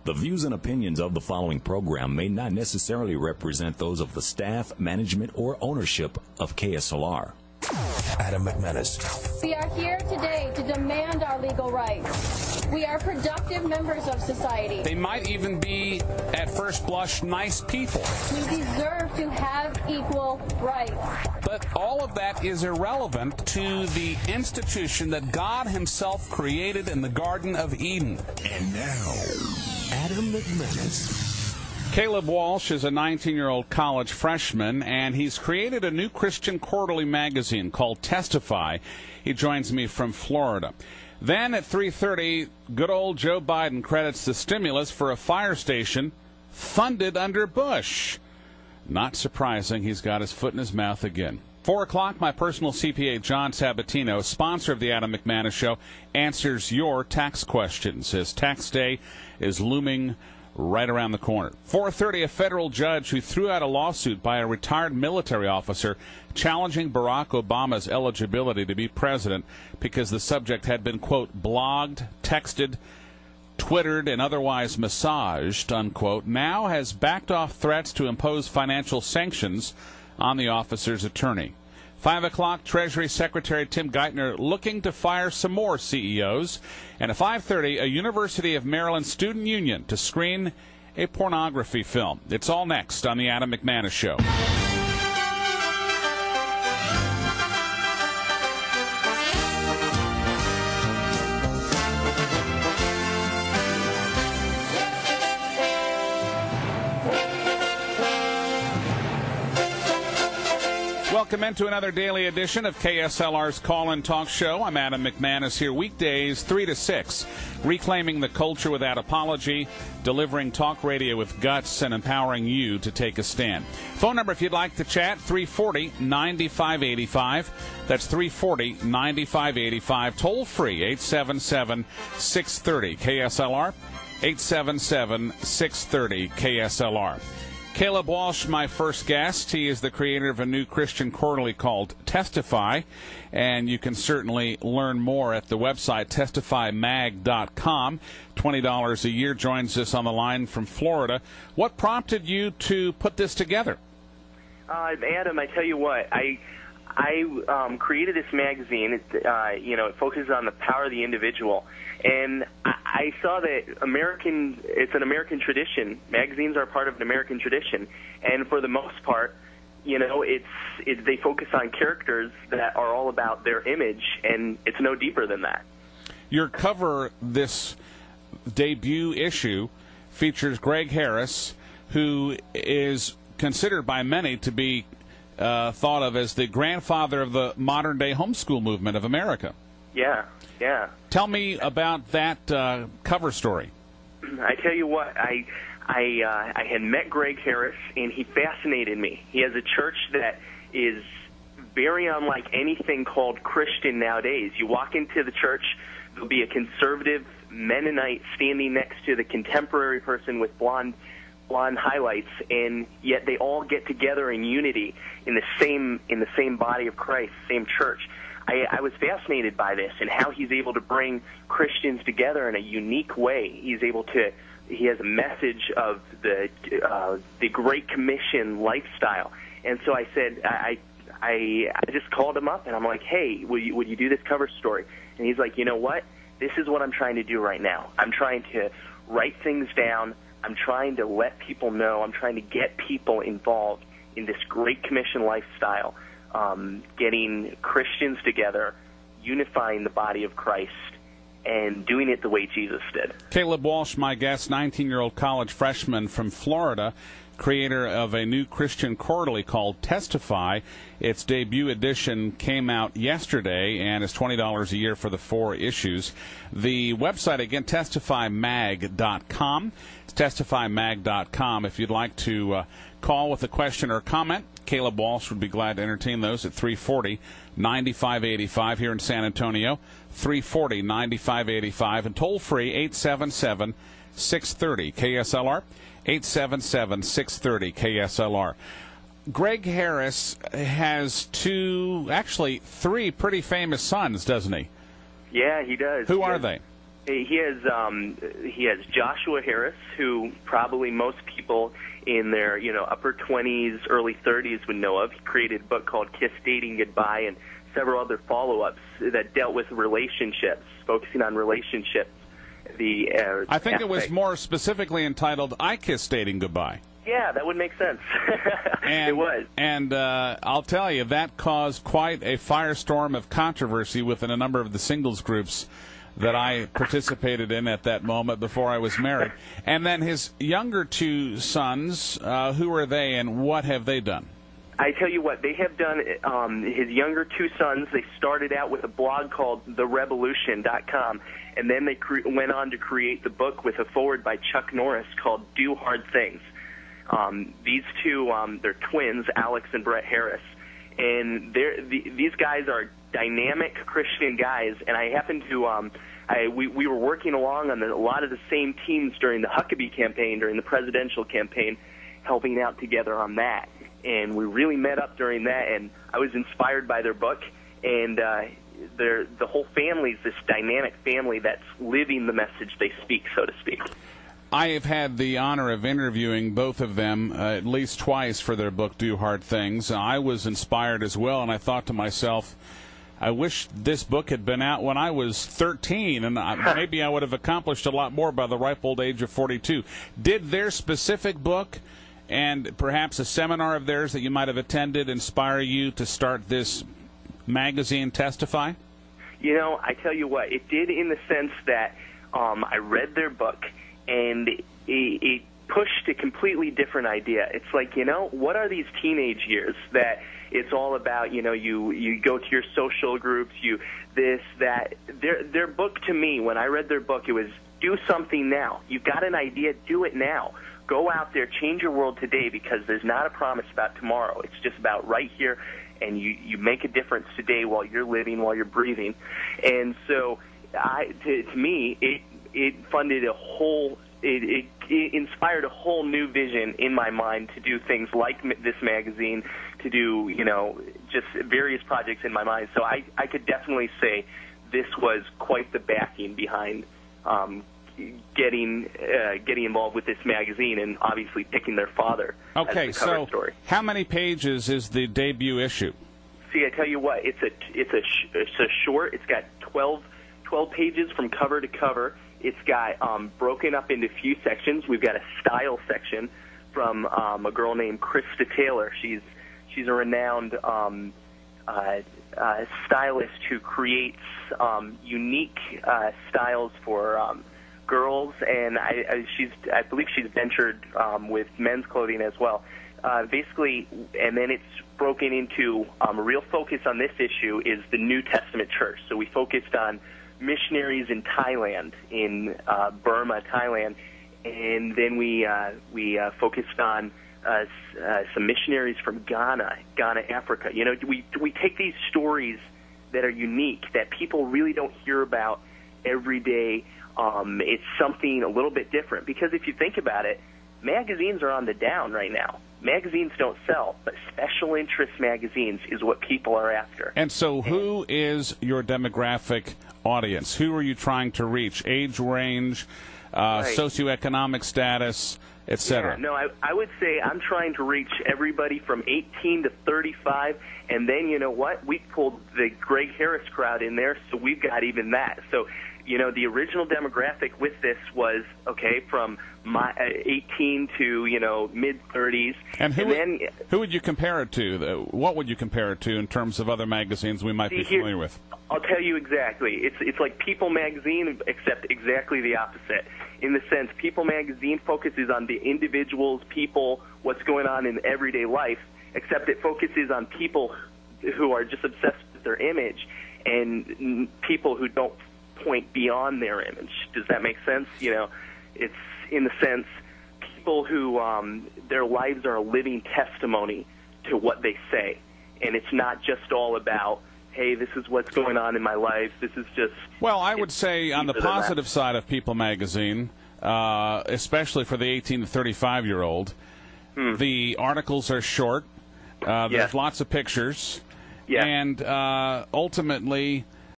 The views and opinions of the following program may not necessarily represent those of the staff, management, or ownership of KSLR. Adam McManus. We are here today to demand our legal rights. We are productive members of society. They might even be, at first blush, nice people. We deserve to have equal rights. But all of that is irrelevant to the institution that God himself created in the Garden of Eden. And now, Adam McManus. Caleb Walsh is a 19-year-old college freshman, and he's created a new Christian quarterly magazine called Testify. He joins me from Florida. Then at 3:30, good old Joe Biden credits the stimulus for a fire station funded under Bush. Not surprising, he's got his foot in his mouth again. 4 o'clock, my personal CPA, John Sabatino, sponsor of the Adam McManus Show, answers your tax questions as tax day is looming right around the corner. 4:30, a federal judge who threw out a lawsuit by a retired military officer challenging Barack Obama's eligibility to be president because the subject had been, quote, blogged, texted, twittered, and otherwise massaged, unquote, now has backed off threats to impose financial sanctions on the officer's attorney. 5 o'clock, Treasury Secretary Tim Geithner looking to fire some more CEOs. And at 5:30, a University of Maryland student union to screen a pornography film. It's all next on the Adam McManus Show. Welcome into another daily edition of KSLR's Call-In Talk Show. I'm Adam McManus here weekdays 3 to 6, reclaiming the culture without apology, delivering talk radio with guts, and empowering you to take a stand. Phone number if you'd like to chat, 340-9585. That's 340-9585. Toll free, 877-630 KSLR, 877-630 KSLR. Caleb Walsh, my first guest. He is the creator of a new Christian quarterly called Testify, and you can certainly learn more at the website testifymag.com. $20 a year. Joins us on the line from Florida. What prompted you to put this together? Adam, I tell you what, I created this magazine. It focuses on the power of the individual, and I saw that it's an American tradition. Magazines are part of an American tradition, and for the most part, they focus on characters that are all about their image, and it's no deeper than that. Your cover, this debut issue, features Greg Harris, who is considered by many to be thought of as the grandfather of the modern-day homeschool movement of America. Yeah. Tell me about that cover story. I tell you what, I had met Greg Harris, and he fascinated me. He has a church that is very unlike anything called Christian nowadays. You walk into the church, there'll be a conservative Mennonite standing next to the contemporary person with blonde highlights, and yet they all get together in unity in the same body of Christ, same church. I was fascinated by this and how he's able to bring Christians together in a unique way. He has a message of the Great Commission lifestyle. And so I said, I just called him up and I'm like, hey, would you do this cover story? And he's like, you know what? This is what I'm trying to do right now. I'm trying to write things down. I'm trying to let people know. I'm trying to get people involved in this Great Commission lifestyle, getting Christians together, unifying the body of Christ, and doing it the way Jesus did. Caleb Walsh, my guest, 19-year-old college freshman from Florida, creator of a new Christian quarterly called Testify. Its debut edition came out yesterday and is $20 a year for the 4 issues. The website, again, testifymag.com. It's testifymag.com. If you'd like to call with a question or comment, Caleb Walsh would be glad to entertain those at 340-9585 here in San Antonio, 340-9585, and toll-free 877-630 KSLR, 877-630 KSLR. Greg Harris has 3 pretty famous sons, doesn't he? Yeah, he does. Who are they? He has Joshua Harris, who probably most people in their upper 20s, early 30s would know of. He created a book called Kiss Dating Goodbye and several other follow-ups that dealt with relationships, focusing on relationships. I think it was more specifically entitled I Kiss Dating Goodbye. Yeah, that would make sense. It was. And I'll tell you, that caused quite a firestorm of controversy within a number of the singles groups that I participated in at that moment before I was married. And then his younger two sons, who are they and what have they done? I tell you what, they have done, his younger two sons, they started out with a blog called TheRevolution.com, and then they went on to create the book with a foreword by Chuck Norris called Do Hard Things. These two, they're twins, Alex and Brett Harris, and these guys are dynamic Christian guys, and I happen to, we were working along on a lot of the same teams during the Huckabee campaign, during the presidential campaign, helping out together on that. And we really met up during that, and I was inspired by their book, and the whole family's this dynamic family that's living the message they speak, so to speak. I have had the honor of interviewing both of them at least twice for their book, Do Hard Things. I was inspired as well, and I thought to myself, I wish this book had been out when I was 13, and maybe I would have accomplished a lot more by the ripe old age of 42. Did their specific book and perhaps a seminar of theirs that you might have attended inspire you to start this magazine, Testify? I tell you what, it did in the sense that I read their book, and it pushed a completely different idea. It's like, what are these teenage years that it's all about, you go to your social groups, this, that. Their book, to me, when I read their book, it was do something now. You've got an idea, do it now. Go out there, change your world today, because there's not a promise about tomorrow. It's just about right here, and you make a difference today while you're living, while you're breathing. And so, to me, it funded it inspired a whole new vision in my mind to do things like this magazine, to do, just various projects in my mind. So I could definitely say this was quite the backing behind getting involved with this magazine, and obviously picking their father as the cover story. How many pages is the debut issue? See, I tell you what, it's a short. It's got 12 pages from cover to cover. It's got broken up into a few sections. We've got a style section from a girl named Krista Taylor. She's a renowned stylist who creates unique styles for girls, and I believe she's ventured with men's clothing as well. Basically, and then it's broken into a real focus on this issue is the New Testament church. So we focused on missionaries in Thailand, in Burma, Thailand, and then we focused on some missionaries from Ghana, Africa. We take these stories that are unique, that people really don't hear about every day. It's something a little bit different, because if you think about it, magazines are on the down right now. Magazines don't sell, but special interest magazines is what people are after. And so who is your demographic audience? Who are you trying to reach? Age range, socioeconomic status, etc.? Yeah, no, I would say I'm trying to reach everybody from 18 to 35, and then you know what? We pulled the Greg Harris crowd in there, so we've got even that. So, the original demographic with this was, from 18 to, mid-30s. And who would you compare it to? What would you compare it to in terms of other magazines we might be familiar with? I'll tell you exactly. It's like People Magazine, except exactly the opposite. In the sense, People Magazine focuses on the individuals, people, what's going on in everyday life, except it focuses on people who are just obsessed with their image and people who don't point beyond their image. Does that make sense? It's in the sense people who their lives are a living testimony to what they say, and it's not just all about, hey, this is what's going on in my life. This is just... Well, I would say on the positive side of People Magazine, especially for the 18 to 35-year-old, the articles are short. There's lots of pictures. Yeah. And ultimately,